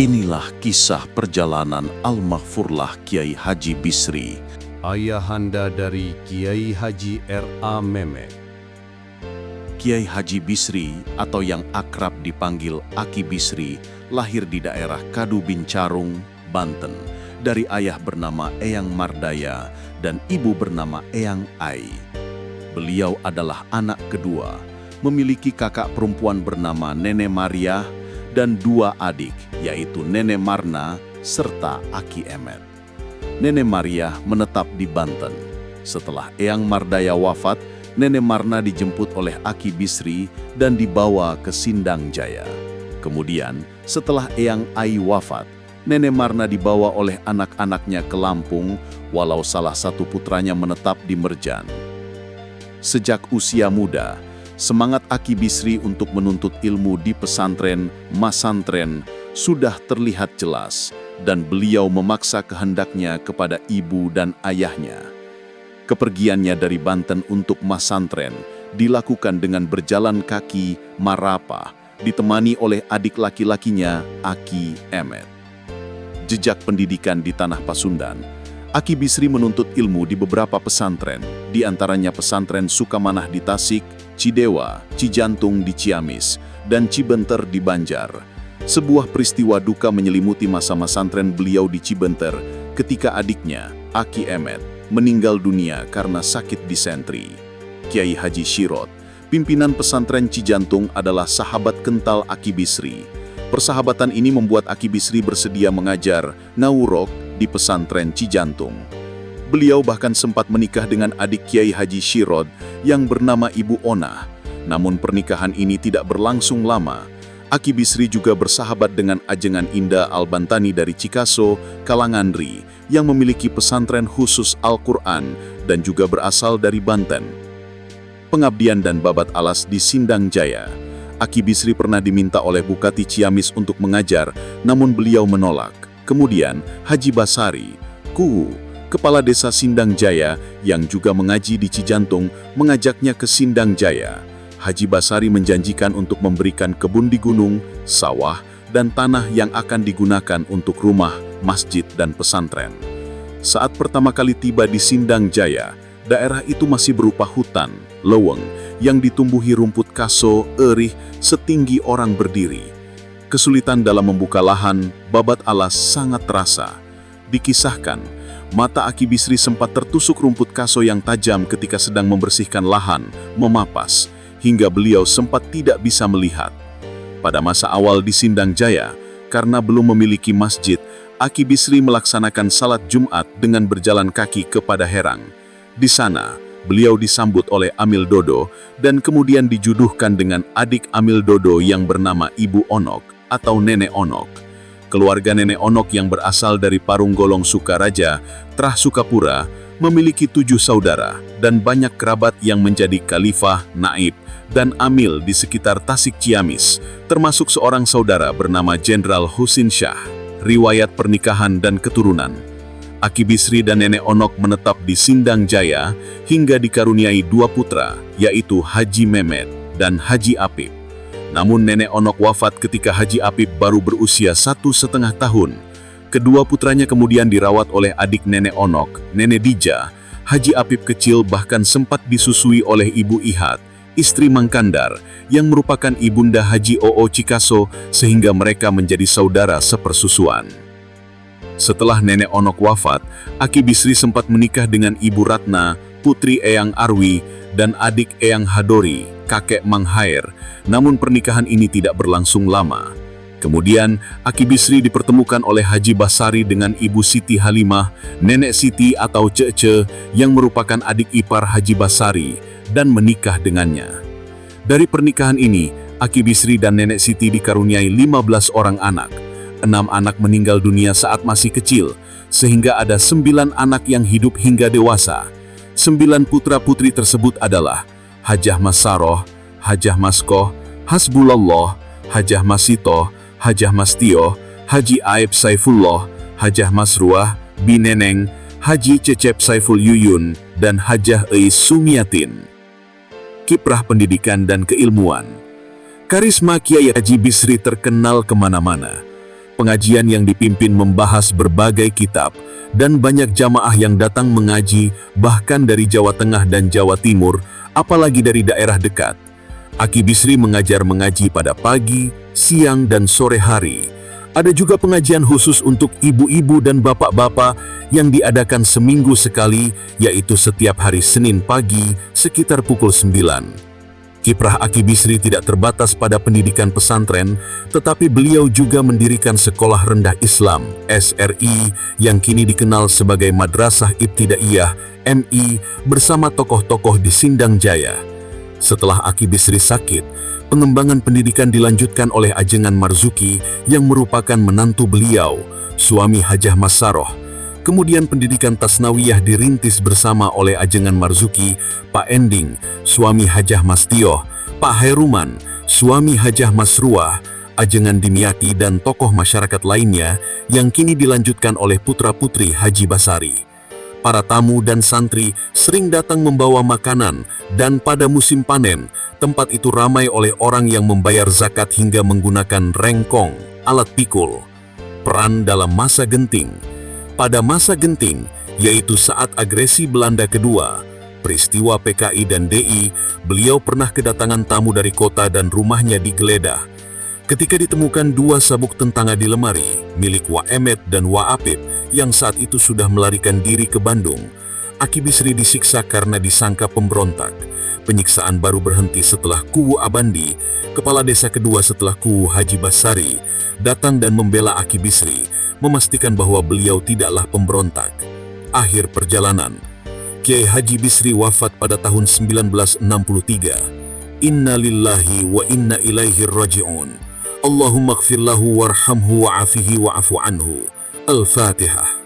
Inilah kisah perjalanan Al-Maghfurlah Kiai Haji Bisri, ayahanda dari Kiai Haji R.A. Memek. Kiai Haji Bisri atau yang akrab dipanggil Aki Bisri lahir di daerah Kadu Bincarung, Banten, dari ayah bernama Eyang Mardaya dan ibu bernama Eyang Ai. Beliau adalah anak kedua, memiliki kakak perempuan bernama Nenek Maria dan dua adik, yaitu Nenek Marna serta Aki Emet. Nenek Maria menetap di Banten. Setelah Eyang Mardaya wafat, Nenek Marna dijemput oleh Aki Bisri dan dibawa ke Sindang Jaya. Kemudian, setelah Eyang Ai wafat, Nenek Marna dibawa oleh anak-anaknya ke Lampung, walau salah satu putranya menetap di Merjan. Sejak usia muda, semangat Aki Bisri untuk menuntut ilmu di pesantren, masantren, sudah terlihat jelas, dan beliau memaksa kehendaknya kepada ibu dan ayahnya. Kepergiannya dari Banten untuk masantren dilakukan dengan berjalan kaki marapah, ditemani oleh adik laki-lakinya, Aki Emet. Jejak pendidikan di tanah Pasundan, Aki Bisri menuntut ilmu di beberapa pesantren, di antaranya pesantren Sukamanah di Tasik, Cidewa, Cijantung di Ciamis, dan Cibenter di Banjar. Sebuah peristiwa duka menyelimuti masa masantren beliau di Cibenter ketika adiknya, Aki Emet, meninggal dunia karena sakit disentri. Kiai Haji Syirot, pimpinan pesantren Cijantung, adalah sahabat kental Aki Bisri. Persahabatan ini membuat Aki Bisri bersedia mengajar Naurok di pesantren Cijantung. Beliau bahkan sempat menikah dengan adik Kiai Haji Syirot yang bernama Ibu Onah. Namun pernikahan ini tidak berlangsung lama. Aki Bisri juga bersahabat dengan Ajengan Indah Al-Bantani dari Cikaso, Kalangandri, yang memiliki pesantren khusus Al-Quran dan juga berasal dari Banten. Pengabdian dan babat alas di Sindang Jaya. Aki Bisri pernah diminta oleh Bupati Ciamis untuk mengajar, namun beliau menolak. Kemudian Haji Basari, Kepala Desa Sindang Jaya yang juga mengaji di Cijantung, mengajaknya ke Sindang Jaya. Haji Basari menjanjikan untuk memberikan kebun di gunung, sawah, dan tanah yang akan digunakan untuk rumah, masjid, dan pesantren. Saat pertama kali tiba di Sindang Jaya, daerah itu masih berupa hutan, leweng, yang ditumbuhi rumput kaso, erih, setinggi orang berdiri. Kesulitan dalam membuka lahan, babat alas sangat terasa. Dikisahkan, mata Aki Bisri sempat tertusuk rumput kaso yang tajam ketika sedang membersihkan lahan, memapas, hingga beliau sempat tidak bisa melihat. Pada masa awal di Sindang Jaya, karena belum memiliki masjid, Aki Bisri melaksanakan salat Jumat dengan berjalan kaki kepada Herang. Di sana, beliau disambut oleh Amil Dodo dan kemudian dijuduhkan dengan adik Amil Dodo yang bernama Ibu Onok atau Nenek Onok. Keluarga Nenek Onok yang berasal dari Parung Golong Sukaraja, Trah Sukapura, memiliki 7 saudara dan banyak kerabat yang menjadi khalifah, naib, dan amil di sekitar Tasik Ciamis, termasuk seorang saudara bernama Jenderal Husin Shah. Riwayat pernikahan dan keturunan. Aki Bisri dan Nenek Onok menetap di Sindang Jaya hingga dikaruniai 2 putra, yaitu Haji Memet dan Haji Apip. Namun Nenek Onok wafat ketika Haji Apip baru berusia 1,5 tahun. Kedua putranya kemudian dirawat oleh adik Nenek Onok, Nenek Dija. Haji Apip kecil bahkan sempat disusui oleh Ibu Ihat, istri Mangkandar, yang merupakan ibunda Haji Oo Cikaso, sehingga mereka menjadi saudara sepersusuan. Setelah Nenek Onok wafat, Aki Bisri sempat menikah dengan Ibu Ratna, putri Eyang Arwi, dan adik Eyang Hadori, kakek Mang Hair. Namun pernikahan ini tidak berlangsung lama. Kemudian, Aki Bisri dipertemukan oleh Haji Basari dengan Ibu Siti Halimah, Nenek Siti atau Cece, yang merupakan adik ipar Haji Basari, dan menikah dengannya. Dari pernikahan ini, Aki Bisri dan Nenek Siti dikaruniai 15 orang anak. 6 anak meninggal dunia saat masih kecil, sehingga ada 9 anak yang hidup hingga dewasa. 9 putra-putri tersebut adalah Hajah Mas Saroh, Hajah Mas Koh, Hasbulallah, Hajah Mas Sitoh, Hajah Mas Tio, Haji Aib Saifullah, Hajah Mas Ruah, Bineneng, Haji Cecep Saiful Yuyun, dan Hajah Eis Sumiatin. Kiprah pendidikan dan keilmuan. Karisma Kiai Haji Bisri terkenal kemana-mana. Pengajian yang dipimpin membahas berbagai kitab, dan banyak jamaah yang datang mengaji bahkan dari Jawa Tengah dan Jawa Timur, apalagi dari daerah dekat. Aki Bisri mengajar mengaji pada pagi, siang, dan sore hari. Ada juga pengajian khusus untuk ibu-ibu dan bapak-bapak yang diadakan seminggu sekali, yaitu setiap hari Senin pagi sekitar pukul 9. Kiprah Aki Bisri tidak terbatas pada pendidikan pesantren, tetapi beliau juga mendirikan Sekolah Rendah Islam (SRI) yang kini dikenal sebagai Madrasah Ibtidaiyah (MI) bersama tokoh-tokoh di Sindang Jaya. Setelah Aki Bisri sakit, pengembangan pendidikan dilanjutkan oleh Ajengan Marzuki yang merupakan menantu beliau, suami Hajah Mas Saroh. Kemudian pendidikan Tasnawiyah dirintis bersama oleh Ajengan Marzuki, Pak Ending, suami Hajah Mas Tioh, Pak Hairuman, suami Hajah Mas Ruah, Ajengan Dimyati, dan tokoh masyarakat lainnya yang kini dilanjutkan oleh putra-putri Haji Basari. Para tamu dan santri sering datang membawa makanan, dan pada musim panen, tempat itu ramai oleh orang yang membayar zakat hingga menggunakan rengkong, alat pikul. Peran dalam masa genting. Pada masa genting, yaitu saat agresi Belanda kedua, peristiwa PKI dan DI, beliau pernah kedatangan tamu dari kota dan rumahnya digeledah. Ketika ditemukan 2 sabuk tentanga di lemari, milik Wa Emet dan Wa Apip, yang saat itu sudah melarikan diri ke Bandung, Aki Bisri disiksa karena disangka pemberontak. Penyiksaan baru berhenti setelah Kuwu Abandi, kepala desa kedua setelah Kuwu Haji Basari, datang dan membela Aki Bisri, memastikan bahwa beliau tidaklah pemberontak. Akhir perjalanan, Kiai Haji Bisri wafat pada tahun 1963. Inna lillahi wa inna ilaihi raji'un. Allahumma gfir lahu warhamhu wa'afihi wa'afu anhu. Al-Fatihah.